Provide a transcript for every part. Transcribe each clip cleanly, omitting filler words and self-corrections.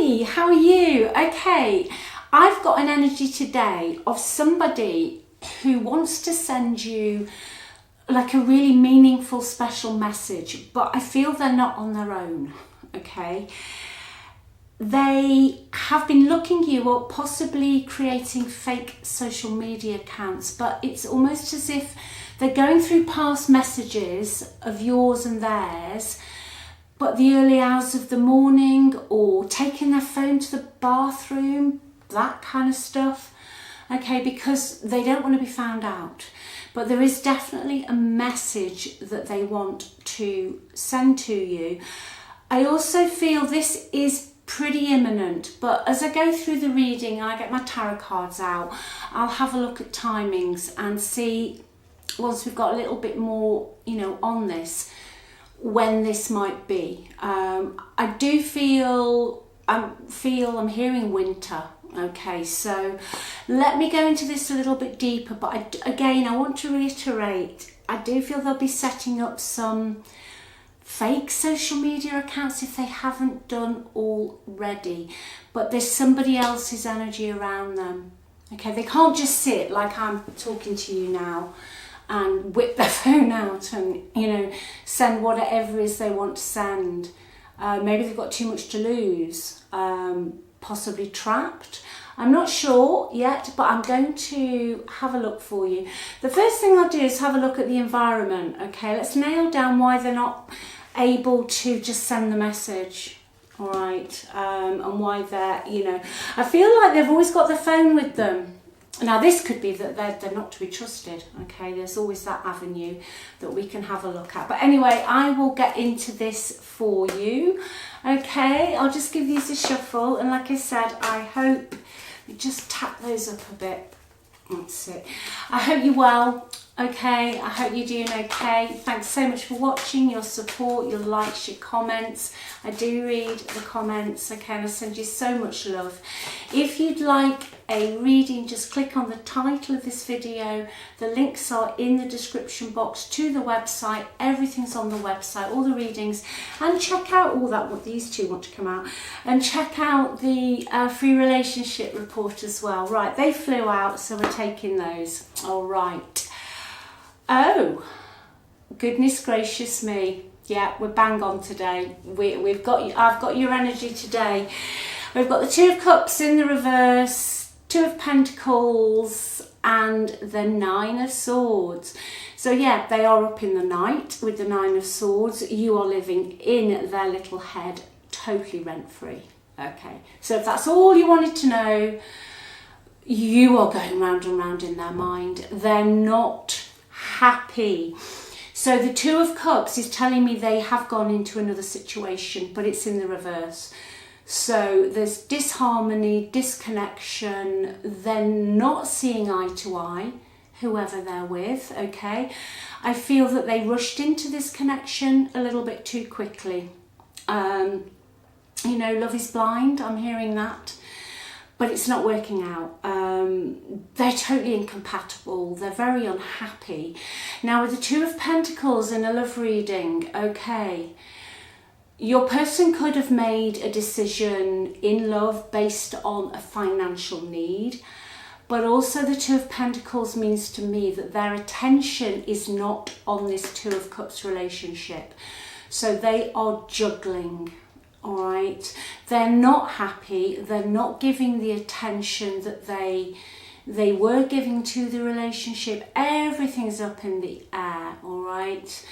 Hey, how are you? Okay, I've got an energy today of somebody who wants to send you like a really meaningful, special message, but I feel they're not on their own, okay? They have been looking you up, possibly creating fake social media accounts, but it's almost as if they're going through past messages of yours and theirs, but the early hours of the morning, or taking their phone to the bathroom, that kind of stuff, okay, because they don't want to be found out. But there is definitely a message that they want to send to you. I also feel this is pretty imminent, but as I go through the reading and I get my tarot cards out, I'll have a look at timings and see, once we've got a little bit more, on this, when this might be. I do feel I'm hearing winter. Okay, so let me go into this a little bit deeper, but I want to reiterate, I do feel they'll be setting up some fake social media accounts if they haven't done already, but there's somebody else's energy around them. Okay, they can't just sit like I'm talking to you now and whip their phone out and, send whatever it is they want to send. Maybe they've got too much to lose, possibly trapped. I'm not sure yet, but I'm going to have a look for you. The first thing I'll do is have a look at the environment. Okay, let's nail down why they're not able to just send the message. All right, and why they're, I feel like they've always got their phone with them. Now, this could be that they're not to be trusted, okay? There's always that avenue that we can have a look at. But anyway, I will get into this for you, okay? I'll just give these a shuffle. And like I said, I hope you just tap those up a bit. That's it. I hope you're well, okay? I hope you're doing okay. Thanks so much for watching, your support, your likes, your comments. I do read the comments, okay? And I send you so much love. If you'd like a reading, just click on the title of this video. The links are in the description box to the website. Everything's on the website, all the readings. And check out all that, what these two want to come out. And check out the free relationship report as well. Right, they flew out, so we're taking those. All right. Oh, goodness gracious me. Yeah, we're bang on today. I've got your energy today. We've got the Two of Cups in the reverse, Two of Pentacles, and the Nine of Swords. So yeah, they are up in the night with the Nine of Swords. You are living in their little head, totally rent-free. Okay, so if that's all you wanted to know, you are going round and round in their mind. They're not happy. So the Two of Cups is telling me they have gone into another situation, but it's in the reverse. So there's disharmony, disconnection, they're not seeing eye to eye, whoever they're with, okay? I feel that they rushed into this connection a little bit too quickly. Love is blind, I'm hearing that. But it's not working out. They're totally incompatible. They're very unhappy. Now, with the Two of Pentacles in a love reading, okay, your person could have made a decision in love based on a financial need, but also the Two of Pentacles means to me that their attention is not on this Two of Cups relationship. So they are juggling. All right, they're not happy. They're not giving the attention that they were giving to the relationship. Everything's up in the air. All right.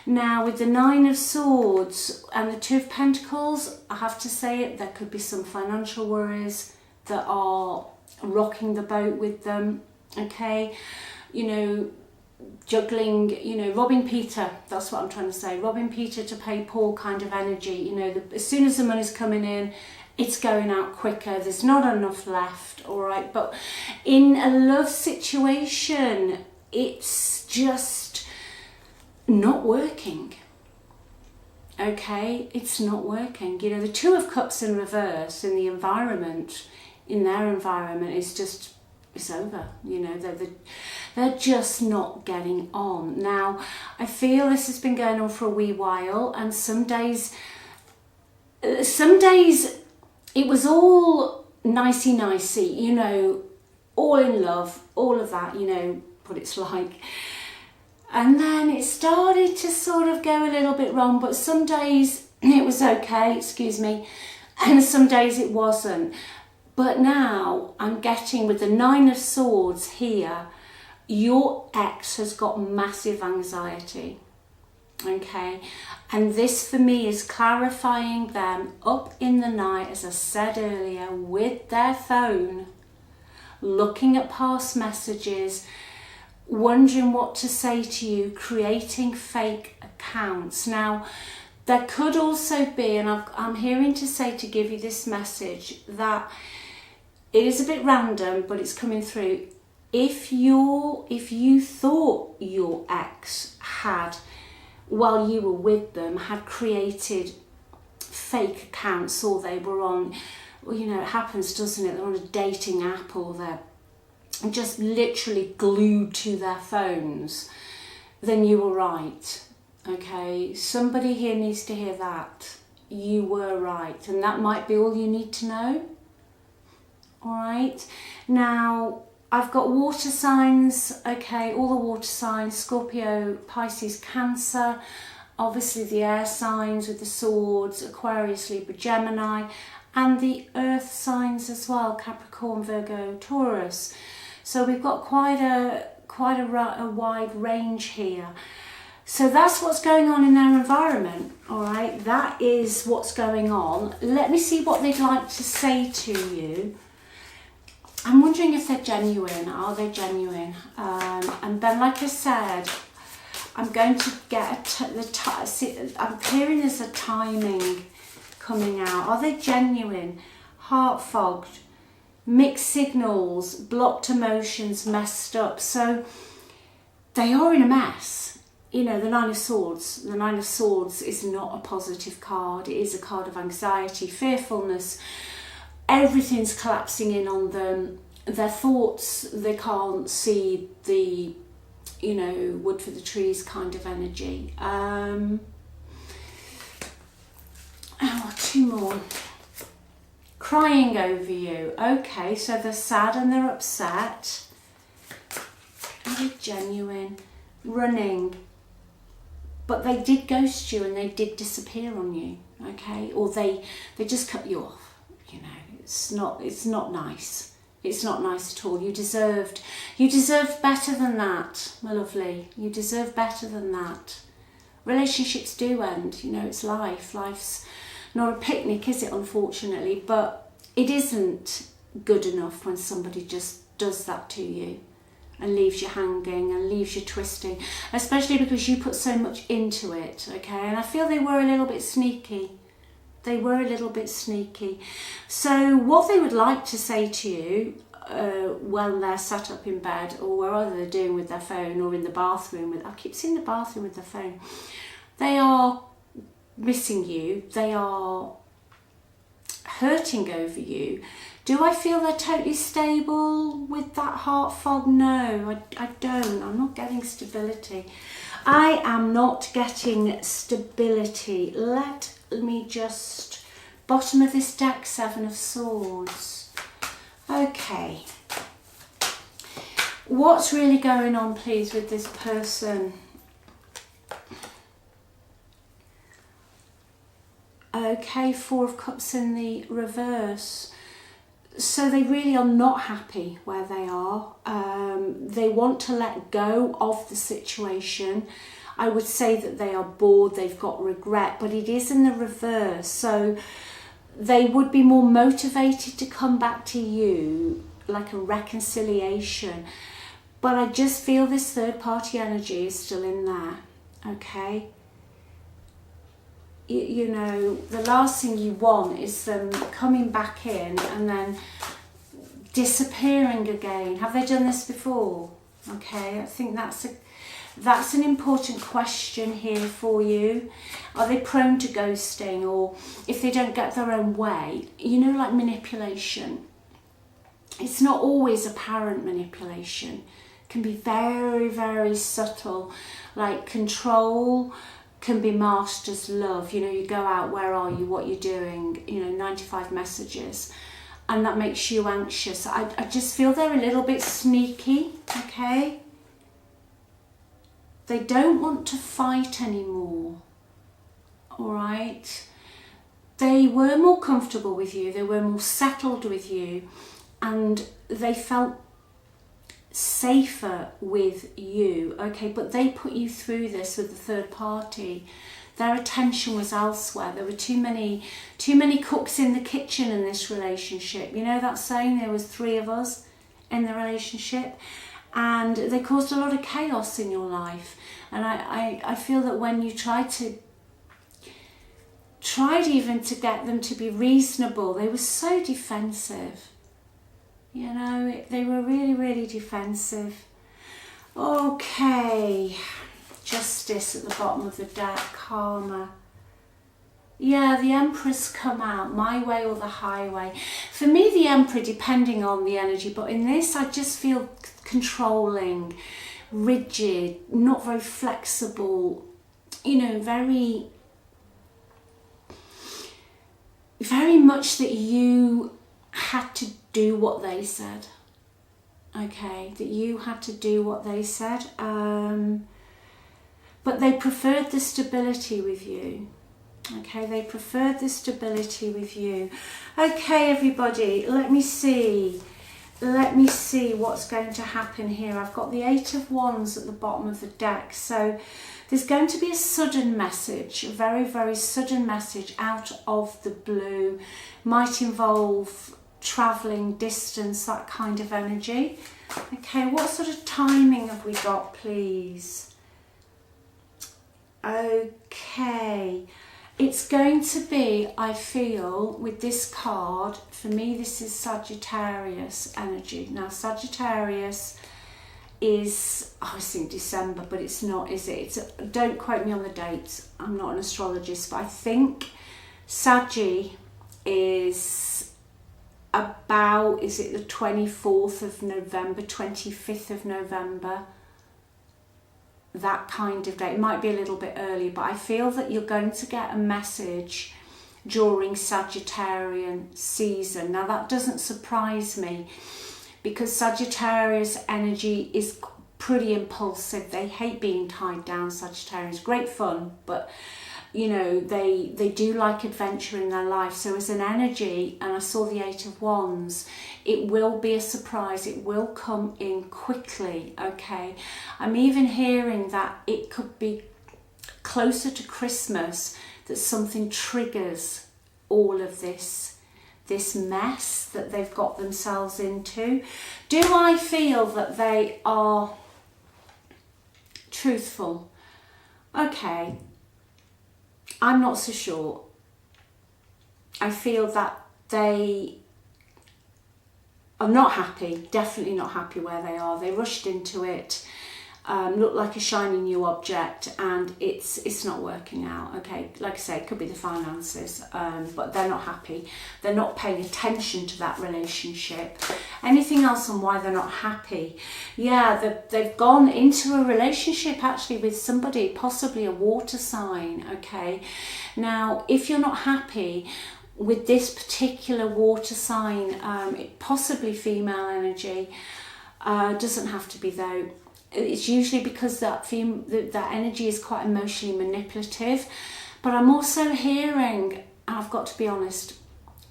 Now, with the Nine of Swords and the Two of Pentacles, I have to say it, there could be some financial worries that are rocking the boat with them. Okay, juggling, robbing Peter, that's what I'm trying to say, robbing Peter to pay Paul kind of energy. As soon as the money's coming in, it's going out quicker, there's not enough left, all right? But in a love situation, it's just not working, okay? It's not working. The Two of Cups in reverse in the environment, in their environment, is just, it's over. They're just not getting on. Now, I feel this has been going on for a wee while, and some days it was all nicey, you know, all in love, all of that, you know, what it's like. And then it started to sort of go a little bit wrong, but some days it was okay, excuse me, and some days it wasn't. But now I'm getting, with the 9 of Swords here, your ex has got massive anxiety, okay? And this for me is clarifying them up in the night, as I said earlier, with their phone, looking at past messages, wondering what to say to you, creating fake accounts. Now, there could also be, and I'm hearing to say to give you this message, that it is a bit random, but it's coming through. If you thought your ex had, while you were with them, had created fake accounts, or they were on, well, you know, it happens, doesn't it? They're on a dating app, or they're just literally glued to their phones, then you were right. Okay, somebody here needs to hear that. You were right, and that might be all you need to know. All right, now I've got water signs, okay, all the water signs, Scorpio, Pisces, Cancer, obviously the air signs with the swords, Aquarius, Libra, Gemini, and the earth signs as well, Capricorn, Virgo, Taurus. So we've got quite a wide range here. So that's what's going on in their environment, all right? That is what's going on. Let me see what they'd like to say to you. I'm wondering if they're genuine. Are they genuine? And then, like I said, I'm going to get I'm hearing there's a timing coming out. Are they genuine? Heart fogged, mixed signals, blocked emotions, messed up. So they are in a mess. You know, the Nine of Swords. The Nine of Swords is not a positive card. It is a card of anxiety, fearfulness. Everything's collapsing in on them. Their thoughts, they can't see the, you know, wood for the trees kind of energy. Oh, 2 more. Crying over you. Okay, so they're sad and they're upset. Are they genuine? Running. But they did ghost you and they did disappear on you, okay? Or they just cut you off, you know. It's not nice. It's not nice at all. You deserved better than that, my lovely. You deserve better than that. Relationships do end, you know, it's life. Life's not a picnic, is it, unfortunately? But it isn't good enough when somebody just does that to you and leaves you hanging and leaves you twisting, especially because you put so much into it, okay? And I feel they were a little bit sneaky. They were a little bit sneaky. So what they would like to say to you when they're sat up in bed, or wherever they're doing with their phone, or in the bathroom, I keep seeing the bathroom with their phone, they are missing you, they are hurting over you. Do I feel they're totally stable with that heart fog? No, I don't. I'm not getting stability. I am not getting stability. Let me just... Bottom of this deck, 7 of Swords. Okay. What's really going on, please, with this person? Okay, 4 of Cups in the reverse. So they really are not happy where they are. They want to let go of the situation. I would say that they are bored, they've got regret, but it is in the reverse. So they would be more motivated to come back to you, like a reconciliation. But I just feel this third party energy is still in there, okay? You know, the last thing you want is them coming back in and then disappearing again. Have they done this before? Okay, I think that's an important question here for you. Are they prone to ghosting, or if they don't get their own way, you know, like manipulation? It's not always apparent manipulation. It can be very, very subtle, like control, can be masked as love. You know, you go out, where are you, what you're doing, you know, 95 messages, and that makes you anxious. I just feel they're a little bit sneaky, okay? They don't want to fight anymore, all right? They were more comfortable with you, they were more settled with you, and they felt safer with you, okay? But they put you through this with the third party. Their attention was elsewhere. There were too many cooks in the kitchen in this relationship. You know that saying, there was 3 of us in the relationship, and they caused a lot of chaos in your life. And I feel that when you tried even to get them to be reasonable, they were so defensive. You know, they were really, really defensive. Okay, Justice at the bottom of the deck, Karma. Yeah, the Emperor's come out, my way or the highway. For me, the Emperor, depending on the energy, but in this, I just feel controlling, rigid, not very flexible, you know, very much that you had to do what they said. Okay, that you had to do what they said. But they preferred the stability with you. Okay, they preferred the stability with you. Okay, everybody, let me see what's going to happen here. I've got the 8 of Wands at the bottom of the deck. So there's going to be a sudden message, a very, very sudden message out of the blue. Might involve travelling, distance, that kind of energy. Okay, what sort of timing have we got, please? Okay, it's going to be, I feel, with this card, for me this is Sagittarius energy. Now Sagittarius is, I was thinking December, but it's not, is it? Don't quote me on the dates, I'm not an astrologist, but I think Saggy is about, is it the 24th of November, 25th of November? That kind of day. It might be a little bit early, but I feel that you're going to get a message during Sagittarian season. Now that doesn't surprise me, because Sagittarius energy is pretty impulsive. They hate being tied down, Sagittarians. Great fun, but you know, they do like adventure in their life. So as an energy, and I saw the 8 of Wands, it will be a surprise. It will come in quickly, okay? I'm even hearing that it could be closer to Christmas that something triggers all of this mess that they've got themselves into. Do I feel that they are truthful? Okay. I'm not so sure. I feel that they are not happy, definitely not happy where they are. They rushed into it, look like a shiny new object, and it's not working out. Okay, like I say, it could be the finances, but they're not happy. They're not paying attention to that relationship. Anything else on why they're not happy? Yeah, they've gone into a relationship actually with somebody, possibly a water sign. Okay, now if you're not happy with this particular water sign, possibly female energy, doesn't have to be though. It's usually because that energy is quite emotionally manipulative. But I'm also hearing, and I've got to be honest,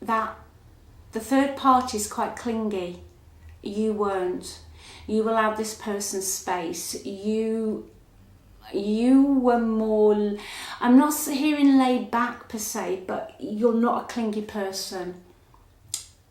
that the third party is quite clingy. You weren't. You allowed this person space. You were more, I'm not hearing laid back per se, but you're not a clingy person.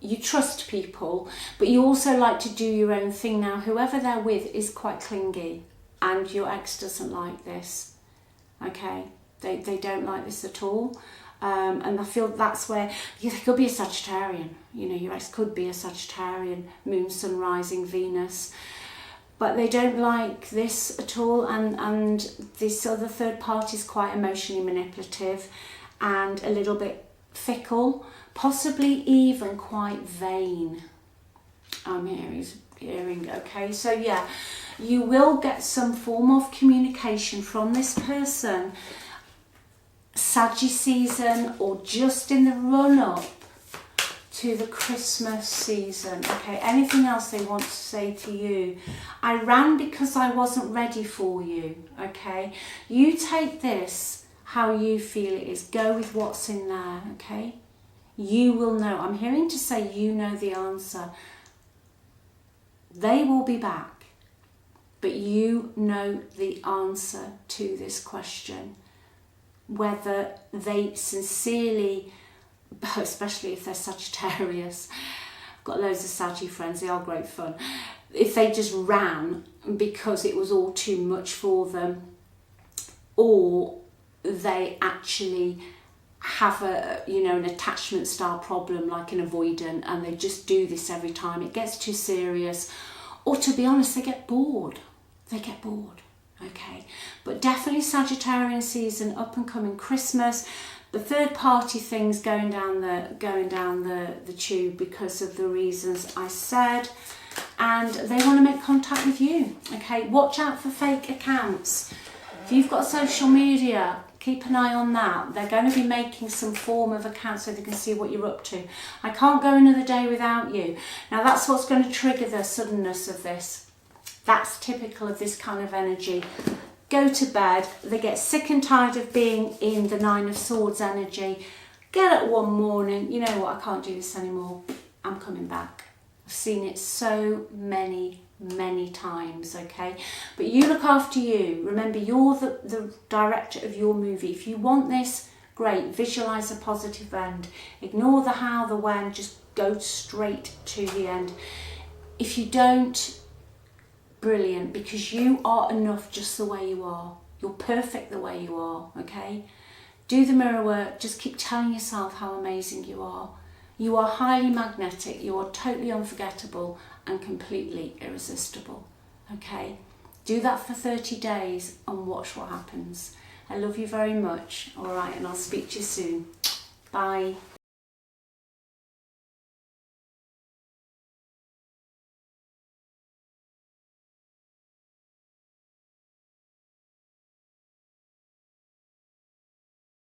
You trust people, but you also like to do your own thing. Now, whoever they're with is quite clingy, and your ex doesn't like this. Okay, they don't like this at all. And I feel that's where, yeah, they could be a Sagittarian. You know, your ex could be a Sagittarian, Moon, Sun, Rising, Venus. But they don't like this at all, and this other third party is quite emotionally manipulative and a little bit fickle, possibly even quite vain. I'm hearing, okay? So yeah, you will get some form of communication from this person, Saggy season or just in the run-up to the Christmas season. Okay, anything else they want to say to you? I ran because I wasn't ready for you. Okay, you take this how you feel it is. Go with what's in there. Okay, you will know. I'm hearing to say you know the answer. They will be back, but you know the answer to this question. Whether they sincerely, especially if they're Sagittarius, I've got loads of Saggy friends, they are great fun, if they just ran because it was all too much for them, or they actually have an attachment style problem like an avoidant, and they just do this every time it gets too serious, or to be honest, they get bored. Okay, but definitely Sagittarian season, up and coming Christmas, the third party things going down the tube because of the reasons I said, and they want to make contact with you. Okay, watch out for fake accounts. If you've got social media, keep an eye on that. They're going to be making some form of account so they can see what you're up to. I can't go another day without you. Now that's what's going to trigger the suddenness of this. That's typical of this kind of energy. Go to bed. They get sick and tired of being in the Nine of Swords energy. Get up one morning. You know what? I can't do this anymore. I'm coming back. I've seen it so many times, okay? But you look after you. Remember, you're the director of your movie. If you want this, great. Visualize a positive end. Ignore the how, the when. Just go straight to the end. If you don't, brilliant, because you are enough just the way you are. You're perfect the way you are, okay? Do the mirror work. Just keep telling yourself how amazing you are. You are highly magnetic. You are totally unforgettable and completely irresistible, okay? Do that for 30 days and watch what happens. I love you very much, all right? And I'll speak to you soon. Bye.